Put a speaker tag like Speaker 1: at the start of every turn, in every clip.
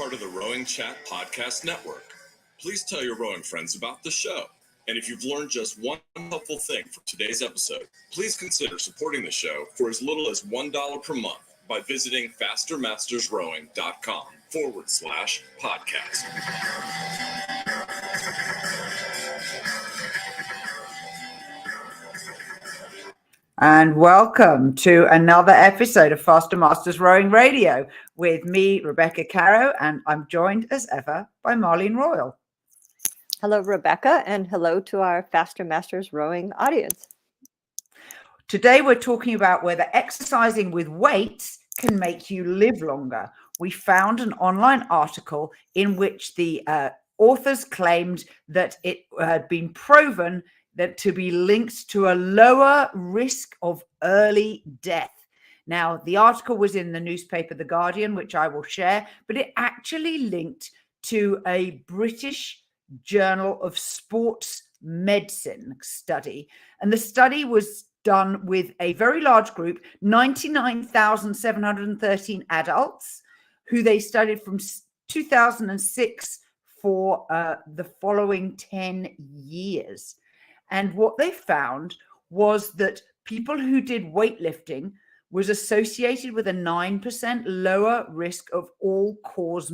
Speaker 1: part of the Rowing Chat Podcast Network. Please tell your rowing friends about the show. And if you've learned just one helpful thing from today's episode, please consider supporting the show for as little as $1 per month by visiting fastermastersrowing.com/podcast.
Speaker 2: And welcome to another episode of Faster Masters Rowing Radio with me, Rebecca Caro, and I'm joined as ever by Marlene Royal.
Speaker 3: Hello, Rebecca, and hello to our Faster Masters Rowing audience.
Speaker 2: Today we're talking about whether exercising with weights can make you live longer. We found an online article in which the authors claimed that it had been proven that to be linked to a lower risk of early death. Now, the article was in the newspaper The Guardian, which I will share, but it actually linked to a British Journal of Sports Medicine study. And the study was done with a very large group, 99,713 adults, who they studied from 2006 for the following 10 years. And what they found was that people who did weightlifting was associated with a 9% lower risk of all-cause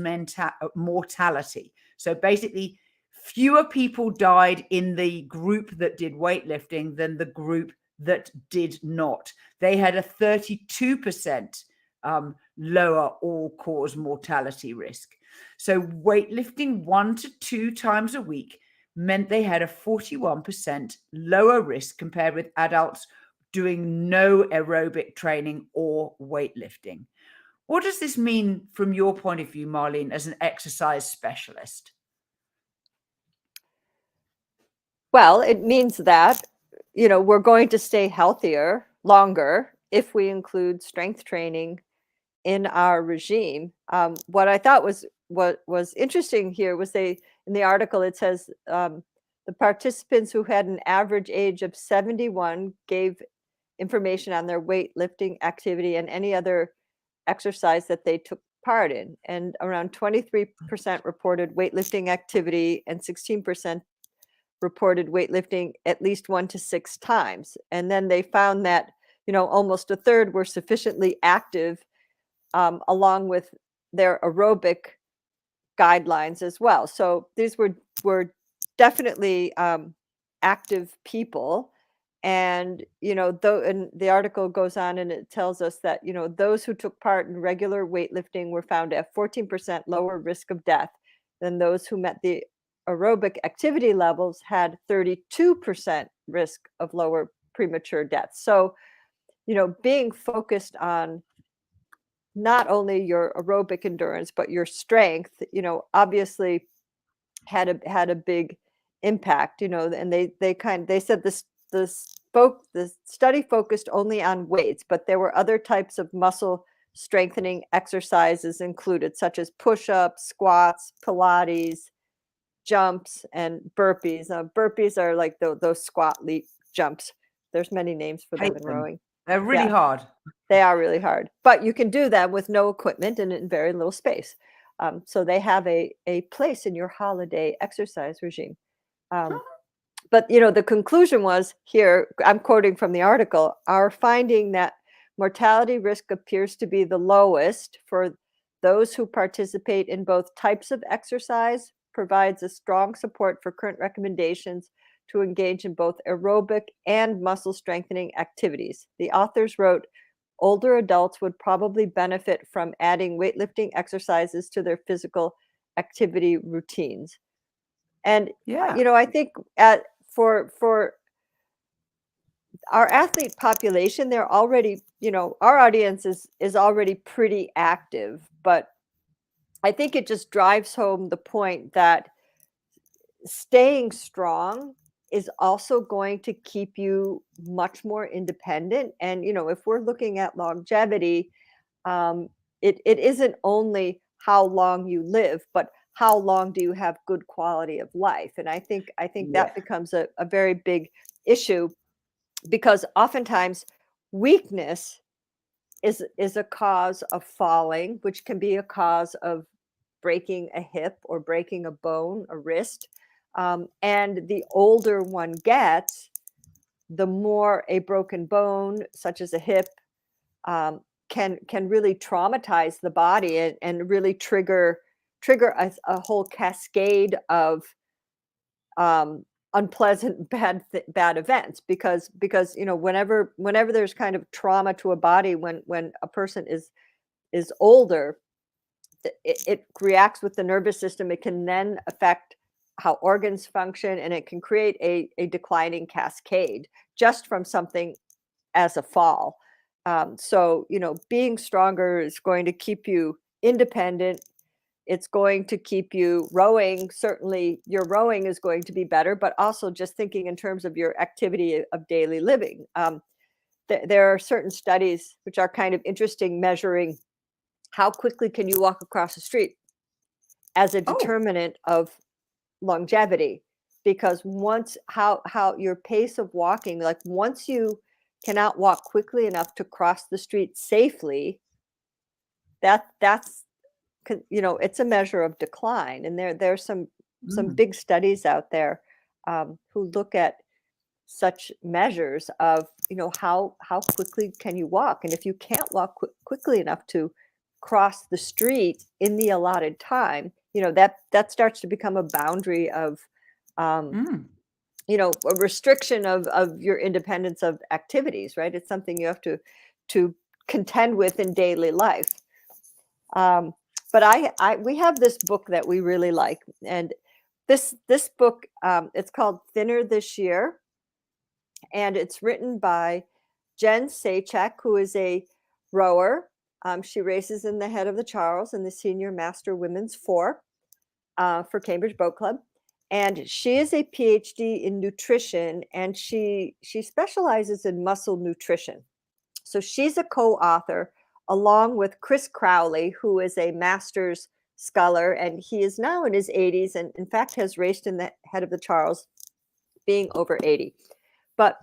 Speaker 2: mortality. So basically, fewer people died in the group that did weightlifting than the group that did not. They had a 32% lower all-cause mortality risk. So weightlifting 1 to 2 times a week meant they had a 41% lower risk compared with adults doing no aerobic training or weightlifting. What does this mean from your point of view, Marlene, as an exercise specialist?
Speaker 3: Well, it means that, we're going to stay healthier longer if we include strength training in our regime. What I thought was interesting here was in the article, it says the participants who had an average age of 71 gave information on their weightlifting activity and any other exercise that they took part in. And around 23% reported weightlifting activity and 16% reported weightlifting at least 1 to 6 times. And then they found that, almost a third were sufficiently active along with their aerobic guidelines as well. So these were definitely active people. And, and the article goes on and it tells us that, those who took part in regular weightlifting were found to have 14% lower risk of death than those who met the aerobic activity levels had 32% risk of lower premature death. So, being focused on not only your aerobic endurance, but your strength, obviously had a big impact, and they said the study focused only on weights, but there were other types of muscle strengthening exercises included, such as push-ups, squats, Pilates, jumps, and burpees. Burpees are like those squat leap jumps. There's many names for them in rowing.
Speaker 2: They're really hard.
Speaker 3: They are really hard, but you can do them with no equipment and in very little space. So they have a place in your holiday exercise regime. But, the conclusion was here, I'm quoting from the article, our finding that mortality risk appears to be the lowest for those who participate in both types of exercise provides a strong support for current recommendations to engage in both aerobic and muscle strengthening activities. The authors wrote, older adults would probably benefit from adding weightlifting exercises to their physical activity routines. And, I think for our athlete population, they're already, our audience is already pretty active, but I think it just drives home the point that staying strong is also going to keep you much more independent. And, if we're looking at longevity, it isn't only how long you live, but how long do you have good quality of life? And I think that becomes a very big issue, because oftentimes weakness is a cause of falling, which can be a cause of breaking a hip or breaking a bone, a wrist. And the older one gets, the more a broken bone, such as a hip, can really traumatize the body and really trigger a whole cascade of unpleasant bad events, because whenever there's kind of trauma to a body, when a person is older, it reacts with the nervous system. It can then affect how organs function, and it can create a declining cascade just from something as a fall. So being stronger is going to keep you independent. It's going to keep you rowing. Certainly your rowing is going to be better, but also just thinking in terms of your activity of daily living. There are certain studies which are kind of interesting, measuring how quickly can you walk across the street as a determinant of longevity. Because once how your pace of walking, like once you cannot walk quickly enough to cross the street safely, that's it's a measure of decline. And there's some big studies out there who look at such measures of how quickly can you walk, and if you can't walk quickly enough to cross the street in the allotted time, that starts to become a boundary of a restriction of your independence of activities, right? It's something you have to contend with in daily life. But we have this book that we really like, and this book, it's called Thinner This Year, and it's written by Jen Sacheck, who is a rower. She races in the Head of the Charles and the Senior Master Women's Four for Cambridge Boat Club. And she is a PhD in nutrition, and she specializes in muscle nutrition. So she's a co-author along with Chris Crowley, who is a master's scholar, and he is now in his 80s, and in fact has raced in the Head of the Charles, being over 80. But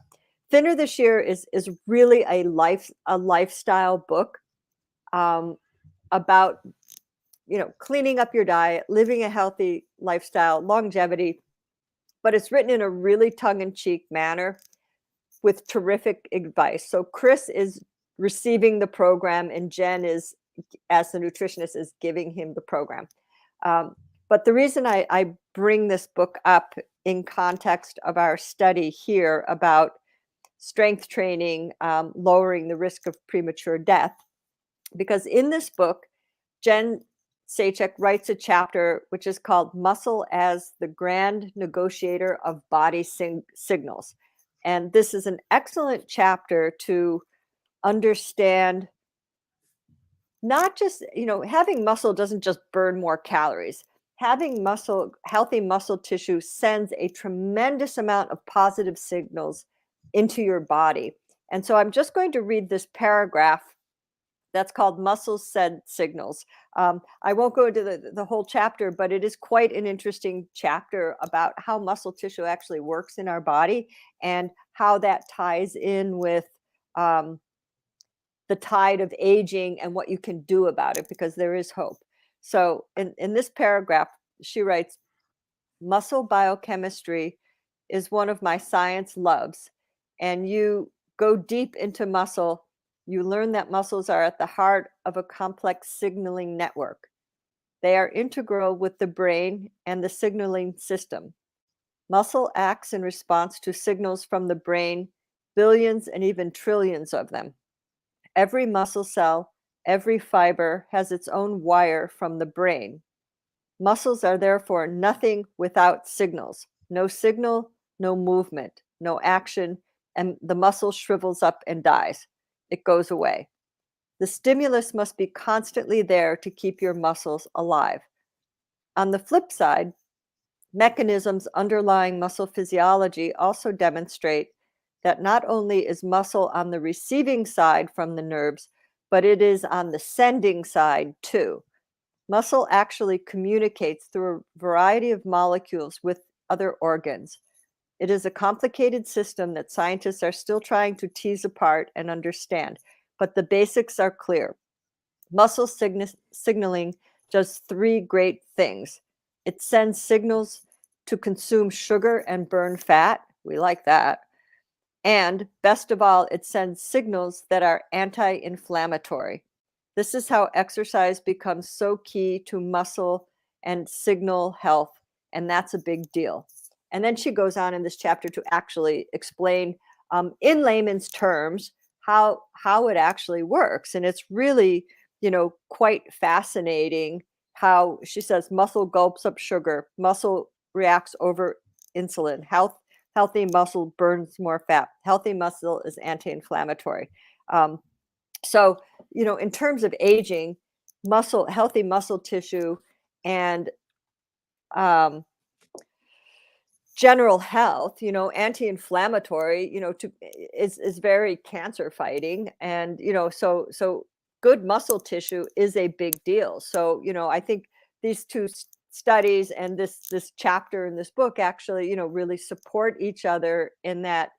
Speaker 3: Thinner This Year is really a lifestyle book about cleaning up your diet, living a healthy lifestyle, longevity. But it's written in a really tongue-in-cheek manner with terrific advice. So Chris is receiving the program, and Jen is, as the nutritionist, is giving him the program. But the reason I bring this book up in context of our study here about strength training, lowering the risk of premature death, because in this book, Jen Sacheck writes a chapter which is called Muscle as the Grand Negotiator of Body Signals. And this is an excellent chapter to understand, not just, having muscle doesn't just burn more calories. Having healthy muscle tissue sends a tremendous amount of positive signals into your body. And so I'm just going to read this paragraph that's called Muscle Said Signals. I won't go into the whole chapter, but it is quite an interesting chapter about how muscle tissue actually works in our body and how that ties in with the tide of aging and what you can do about it, because there is hope. So in this paragraph, she writes, muscle biochemistry is one of my science loves. And you go deep into muscle, you learn that muscles are at the heart of a complex signaling network. They are integral with the brain and the signaling system. Muscle acts in response to signals from the brain, billions and even trillions of them. Every muscle cell, every fiber has its own wire from the brain. Muscles are therefore nothing without signals. No signal, no movement, no action, and the muscle shrivels up and dies. It goes away. The stimulus must be constantly there to keep your muscles alive. On the flip side, mechanisms underlying muscle physiology also demonstrate that not only is muscle on the receiving side from the nerves, but it is on the sending side too. Muscle actually communicates through a variety of molecules with other organs. It is a complicated system that scientists are still trying to tease apart and understand, but the basics are clear. Muscle signaling does three great things. It sends signals to consume sugar and burn fat. We like that. And best of all, it sends signals that are anti-inflammatory. This is how exercise becomes so key to muscle and signal health. And that's a big deal. And then she goes on in this chapter to actually explain in layman's terms how it actually works. And it's really, quite fascinating how she says muscle gulps up sugar, muscle reacts over insulin, healthy muscle burns more fat, healthy muscle is anti-inflammatory. So, in terms of aging, healthy muscle tissue and general health, anti-inflammatory, is very cancer fighting. And, so good muscle tissue is a big deal. So, I think these two studies and this chapter in this book actually, really support each other in that,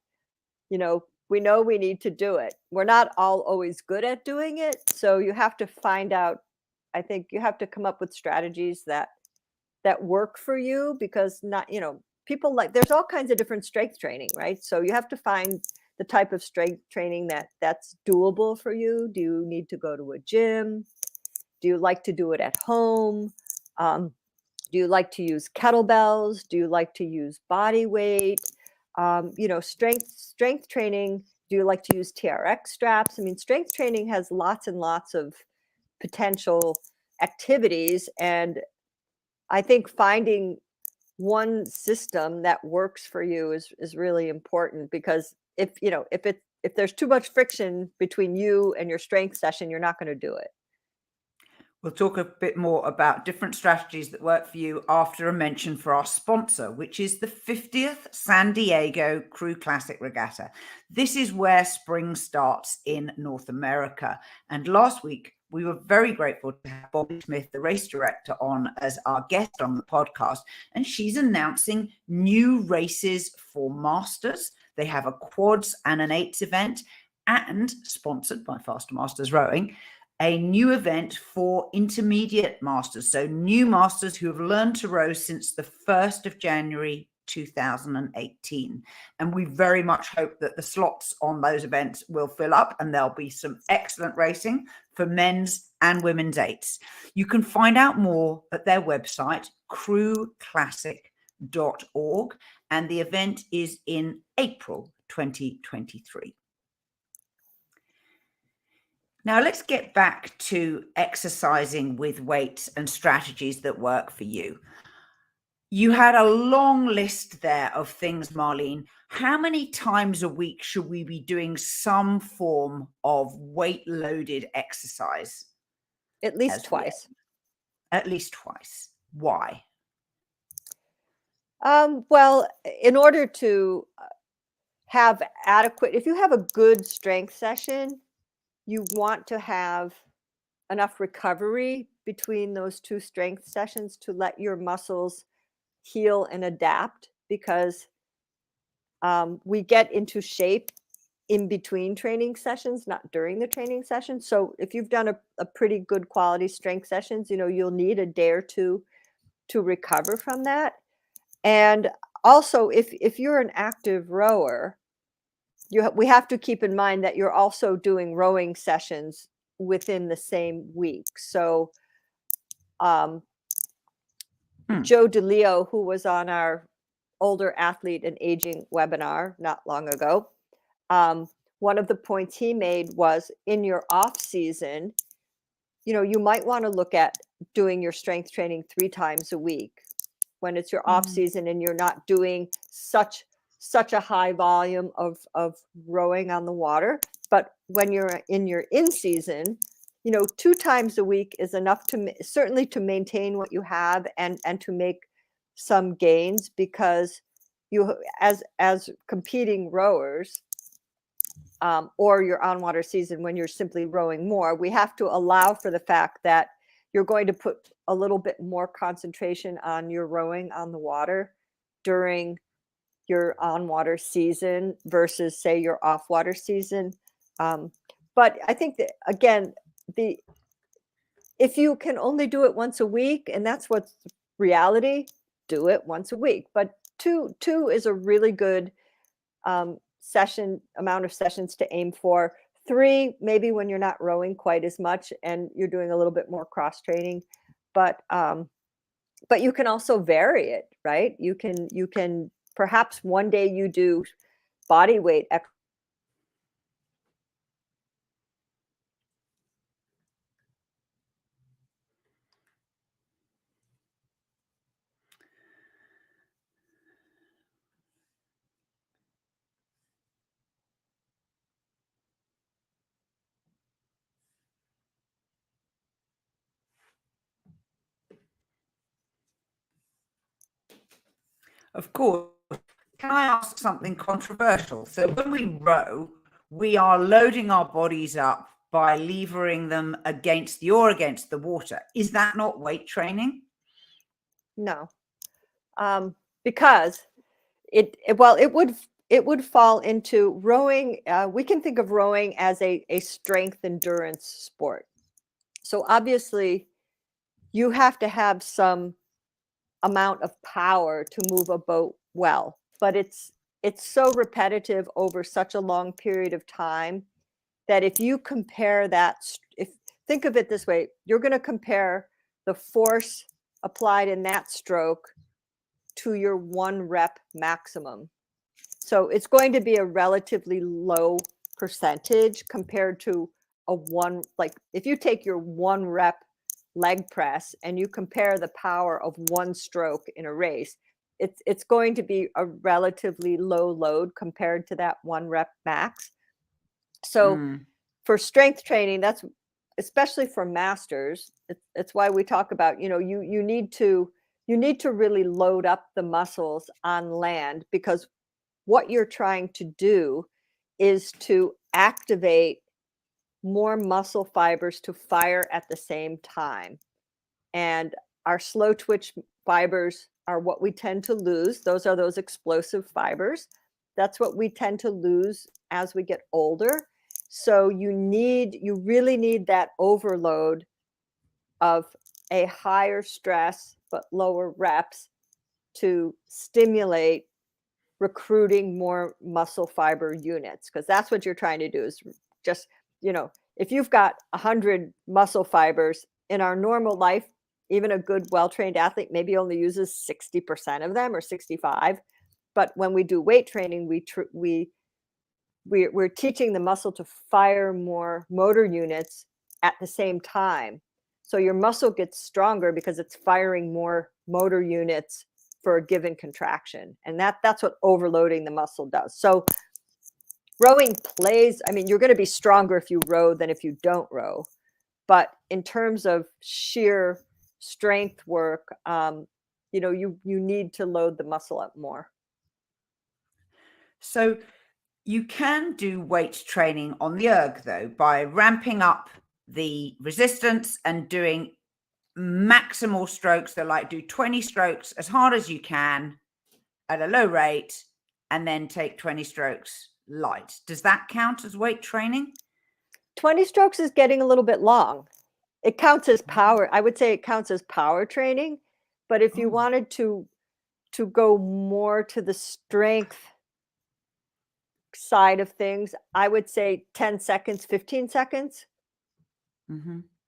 Speaker 3: we know we need to do it. We're not all always good at doing it. So you have to find out, I think you have to come up with strategies that work for you, because not, people there's all kinds of different strength training, right? So you have to find the type of strength training that's doable for you. Do you need to go to a gym? Do you like to do it at home? Do you like to use kettlebells? Do you like to use body weight? Strength training. Do you like to use TRX straps? I mean, strength training has lots and lots of potential activities. And I think finding one system that works for you is really important, because if there's too much friction between you and your strength session, you're not going to do it.
Speaker 2: We'll talk a bit more about different strategies that work for you after a mention for our sponsor, which is the 50th San Diego Crew Classic Regatta. This is where spring starts in North America. And last week, we were very grateful to have Bobby Smith, the race director, on as our guest on the podcast. And she's announcing new races for masters. They have a quads and an eights event, and sponsored by Faster Masters Rowing, a new event for intermediate masters. So new masters who have learned to row since the 1st of January 2018. And we very much hope that the slots on those events will fill up, and there'll be some excellent racing for men's and women's eights. You can find out more at their website, crewclassic.org, and the event is in April 2023. Now let's get back to exercising with weights and strategies that work for you. You had a long list there of things, Marlene. How many times a week should we be doing some form of weight-loaded exercise?
Speaker 3: At least twice.
Speaker 2: At least twice. Why?
Speaker 3: Well, in order to have adequate, if you have a good strength session, you want to have enough recovery between those two strength sessions to let your muscles heal and adapt, because we get into shape in between training sessions, not during the training session. So if you've done a pretty good quality strength sessions, you'll need a day or two to recover from that. And also, if you're an active rower, we have to keep in mind that you're also doing rowing sessions within the same week. So Joe DeLeo, who was on our older athlete and aging webinar not long ago, one of the points he made was, in your off season, you might want to look at doing your strength training 3 times a week when it's your off season and you're not doing such a high volume of rowing on the water. But when you're in your in season, 2 times a week is enough to certainly to maintain what you have and to make some gains, because you, as competing rowers, or your on water season, when you're simply rowing more, we have to allow for the fact that you're going to put a little bit more concentration on your rowing on the water during your on water season versus, say, your off water season. But I think that, again, if you can only do it once a week, and that's what's reality, do it once a week. But two is a really good amount of sessions to aim for. 3, maybe when you're not rowing quite as much and you're doing a little bit more cross training, but you can also vary it, right? You can perhaps one day you do body weight exercise.
Speaker 2: Of course. Can I ask something controversial? So when we row, we are loading our bodies up by levering them against the oar, against the water. Is that not weight training?
Speaker 3: No, because it would fall into rowing. We can think of rowing as a strength endurance sport. So obviously, you have to have some amount of power to move a boat well, but it's so repetitive over such a long period of time that if you compare that, if think of it this way, you're going to compare the force applied in that stroke to your 1 rep maximum. So it's going to be a relatively low percentage compared to a one, like if you take your 1 rep leg press and you compare the power of 1 stroke in a race, it's going to be a relatively low load compared to that 1 rep max. So for strength training, that's especially for masters, it's why we talk about, you need to really load up the muscles on land, because what you're trying to do is to activate more muscle fibers to fire at the same time. And our slow twitch fibers are what we tend to lose. Those are those explosive fibers. That's what we tend to lose as we get older. So you really need that overload of a higher stress but lower reps to stimulate recruiting more muscle fiber units, because that's what you're trying to do, is just, if you've got 100 muscle fibers in our normal life, even a good well-trained athlete maybe only uses 60% of them or 65. But when we do weight training, we're teaching the muscle to fire more motor units at the same time. So your muscle gets stronger because it's firing more motor units for a given contraction. And that's what overloading the muscle does. So rowing you're going to be stronger if you row than if you don't row. But in terms of sheer strength work, you need to load the muscle up more.
Speaker 2: So you can do weight training on the erg, though, by ramping up the resistance and doing maximal strokes. So like do 20 strokes as hard as you can at a low rate, and then take 20 strokes light. Does that count as weight training?
Speaker 3: 20 strokes is getting a little bit long. It counts as power. I would say it counts as power training. But if you wanted to go more to the strength side of things, I would say 10 seconds, 15 seconds.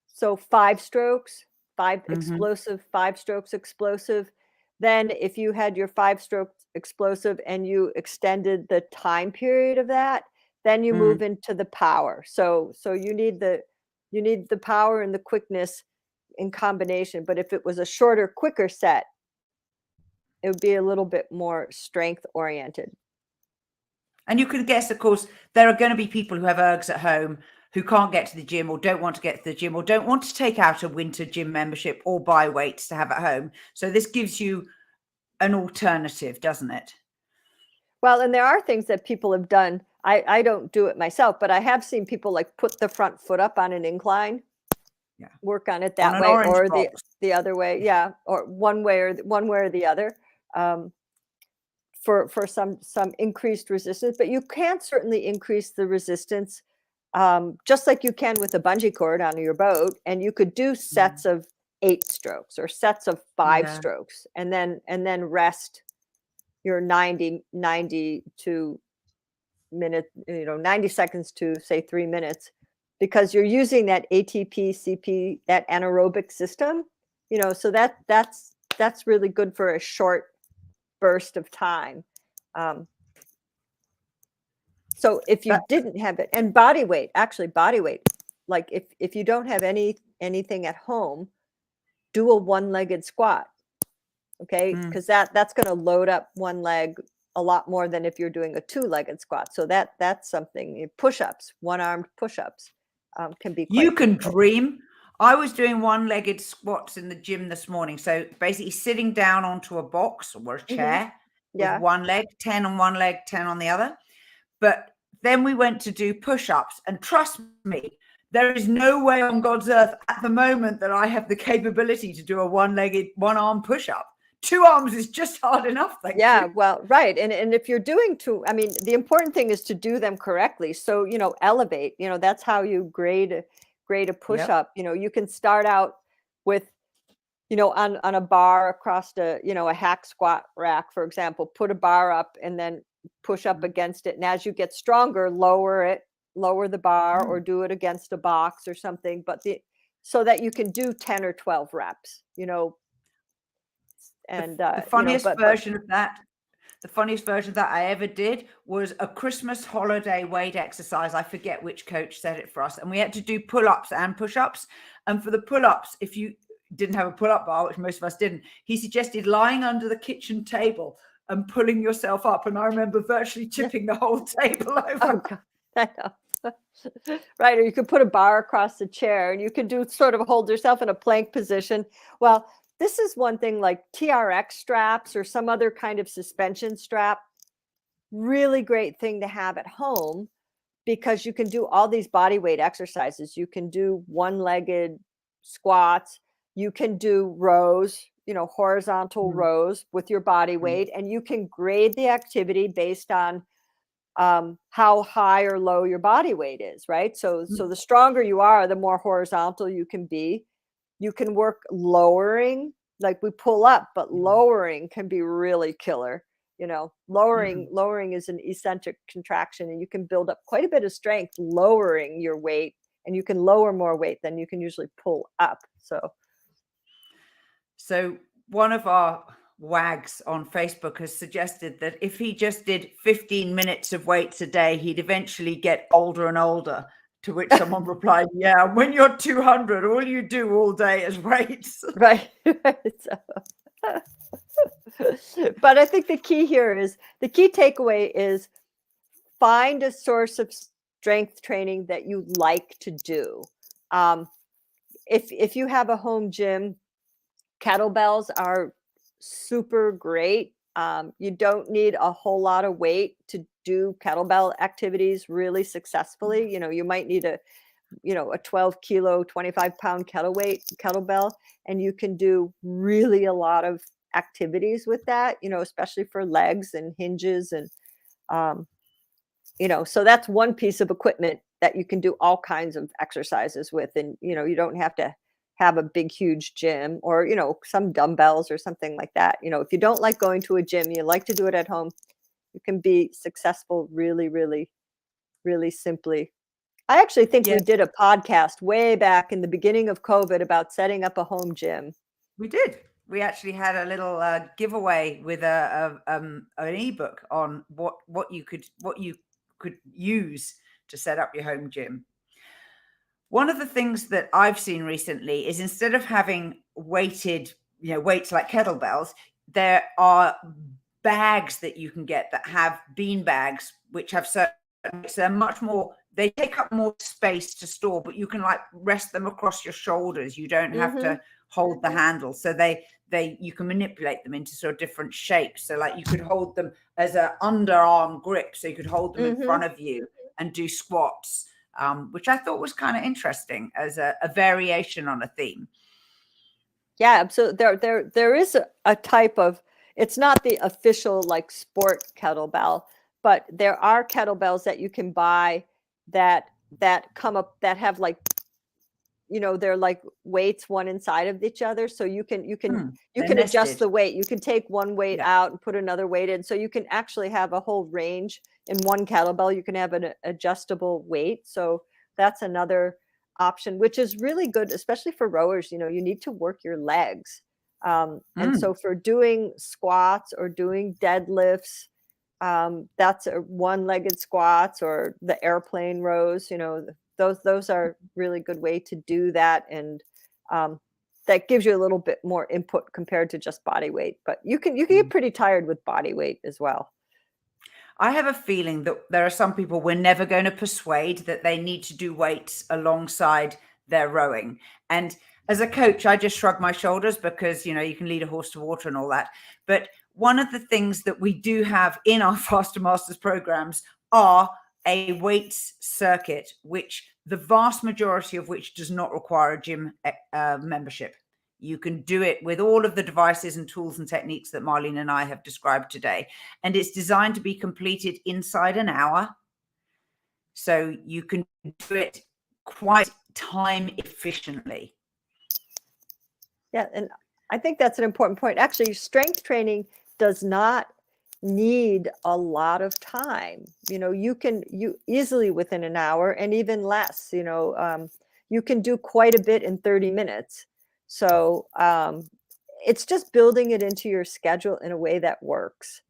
Speaker 3: So 5 strokes, 5 explosive, 5 strokes explosive. Then if you had your 5 strokes explosive and you extended the time period of that, then you move into the power. So you need the power and the quickness in combination. But if it was a shorter, quicker set, it would be a little bit more strength oriented.
Speaker 2: And you can guess, of course, there are going to be people who have ergs at home who can't get to the gym or don't want to get to the gym or don't want to take out a winter gym membership or buy weights to have at home. So this gives you an alternative, doesn't it?
Speaker 3: Well, and there are things that people have done. I don't do it myself, but I have seen people like put the front foot up on an incline, work on it that way, or the other way. Yeah. Or one way or the other. For some increased resistance, but you can certainly increase the resistance just like you can with a bungee cord on your boat, and you could do sets of 8 strokes or sets of 5
Speaker 2: Yeah.
Speaker 3: strokes, and then rest your 90 to minute, 90 seconds to say 3 minutes, because you're using that ATP, CP, that anaerobic system, so that's really good for a short burst of time. So if you
Speaker 2: That-
Speaker 3: didn't have it, and body weight, like if you don't have anything at home, do a one-legged squat, okay?
Speaker 2: Mm.
Speaker 3: Because that's going to load up one leg a lot more than if you're doing a two-legged squat. So that's something. Push-ups, one-armed push-ups, can be quite
Speaker 2: You can
Speaker 3: difficult.
Speaker 2: dream. I was doing one-legged squats in the gym this morning. So basically sitting down onto a box or a chair with
Speaker 3: Yeah.
Speaker 2: one leg, 10 on one leg, 10 on the other. But then we went to do push-ups, and trust me, there is no way on God's earth at the moment that I have the capability to do a one-legged, one-arm push-up. 2 arms is just hard enough. Thank
Speaker 3: Yeah,
Speaker 2: you.
Speaker 3: well, right. And if you're doing I mean, the important thing is to do them correctly. So, elevate, that's how you grade a push-up. You can start out with, on a bar across a hack squat rack, for example, put a bar up and then push up against it. And as you get stronger, lower the bar, or do it against a box or something, so that you can do 10 or 12 reps, and
Speaker 2: The funniest version of that, I ever did was a Christmas holiday weight exercise. I forget which coach said it for us, and we had to do pull-ups and push-ups. And for the pull-ups, if you didn't have a pull-up bar, which most of us didn't, he suggested lying under the kitchen table and pulling yourself up. And I remember virtually tipping the whole table over.
Speaker 3: Oh God, I know. Right, or you could put a bar across the chair, and you could do sort of hold yourself in a plank position. Well, this is one thing, like TRX straps or some other kind of suspension strap. Really great thing to have at home, because you can do all these body weight exercises. You can do one-legged squats. You can do rows, horizontal rows with your body weight, and you can grade the activity based on how high or low your body weight is, right? So the stronger you are, the more horizontal you can be. You can work lowering, like we pull up, but lowering can be really killer. Lowering is an eccentric contraction, and you can build up quite a bit of strength lowering your weight, and you can lower more weight than you can usually pull up.
Speaker 2: So one of our wags on Facebook has suggested that if he just did 15 minutes of weights a day, he'd eventually get older and older. To which someone replied, yeah, when you're 200, all you do all day is weights.
Speaker 3: Right. But I think the key takeaway is find a source of strength training that you like to do. If you have a home gym, kettlebells are super great. You don't need a whole lot of weight to do kettlebell activities really successfully. You might need a 12 kilo, 25-pound kettlebell, and you can do really a lot of activities with that, especially for legs and hinges. And, so that's one piece of equipment that you can do all kinds of exercises with. And, you don't have to have a big, huge gym, or, some dumbbells or something like that. If you don't like going to a gym, you like to do it at home, you can be successful really, really, really simply. I actually think we did a podcast way back in the beginning of COVID about setting up a home gym.
Speaker 2: We did. We actually had a little giveaway with an ebook on what you could use to set up your home gym. One of the things that I've seen recently is, instead of having weights like kettlebells, there are bags that you can get that have bean bags, which have certain, they're much more, they take up more space to store, but you can like rest them across your shoulders. You don't have to hold the handle. So you can manipulate them into sort of different shapes. So like you could hold them as an underarm grip. So you could hold them in front of you and do squats, which I thought was kind of interesting as a variation on a theme.
Speaker 3: Yeah, absolutely. There is a type of, it's not the official like sport kettlebell, but there are kettlebells that you can buy that that come up that have like, they're like weights one inside of each other. So you can
Speaker 2: they're
Speaker 3: adjust
Speaker 2: nested.
Speaker 3: the weight. You can take one weight
Speaker 2: Yeah.
Speaker 3: out and put another weight in. So you can actually have a whole range in one kettlebell. You can have an adjustable weight. So that's another option, which is really good, especially for rowers. You need to work your legs. And so for doing squats or doing deadlifts, that's a one-legged squats or the airplane rows, those are really good way to do that. And that gives you a little bit more input compared to just body weight, but you can get pretty tired with body weight as well.
Speaker 2: I have a feeling that there are some people we're never going to persuade that they need to do weights alongside their rowing. And as a coach, I just shrug my shoulders because, you can lead a horse to water and all that. But one of the things that we do have in our Faster Masters programs are a weights circuit, which the vast majority of which does not require a gym membership. You can do it with all of the devices and tools and techniques that Marlene and I have described today. And it's designed to be completed inside an hour. So you can do it quite time efficiently.
Speaker 3: Yeah. And I think that's an important point. Actually, strength training does not need a lot of time. You easily within an hour and even less, you can do quite a bit in 30 minutes. So it's just building it into your schedule in a way that works.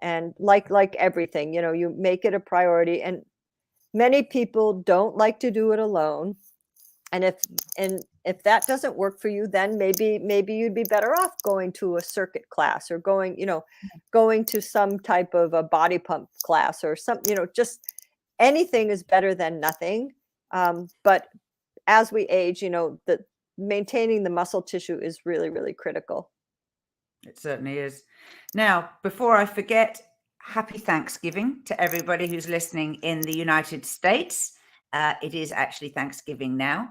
Speaker 3: And like everything, you make it a priority. And many people don't like to do it alone. And if that doesn't work for you, then maybe you'd be better off going to a circuit class or going to some type of a body pump class or something. Just anything is better than nothing. But as we age, the maintaining the muscle tissue is really, really critical.
Speaker 2: It certainly is. Now, before I forget, happy Thanksgiving to everybody who's listening in the United States. It is actually Thanksgiving now.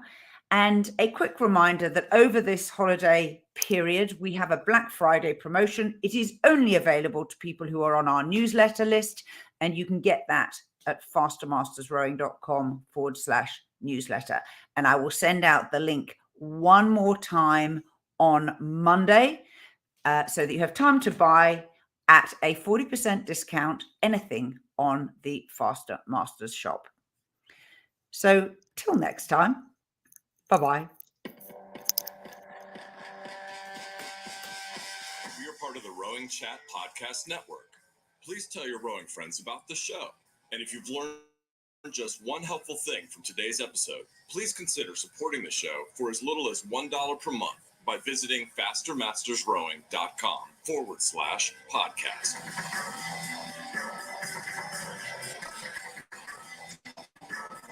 Speaker 2: And a quick reminder that over this holiday period, we have a Black Friday promotion. It is only available to people who are on our newsletter list, and you can get that at fastermastersrowing.com/newsletter. And I will send out the link one more time on Monday so that you have time to buy at a 40% discount anything on the Faster Masters shop. So till next time, bye-bye.
Speaker 1: We are part of the Rowing Chat Podcast Network. Please tell your rowing friends about the show. And if you've learned just one helpful thing from today's episode, please consider supporting the show for as little as $1 per month by visiting fastermastersrowing.com/podcast.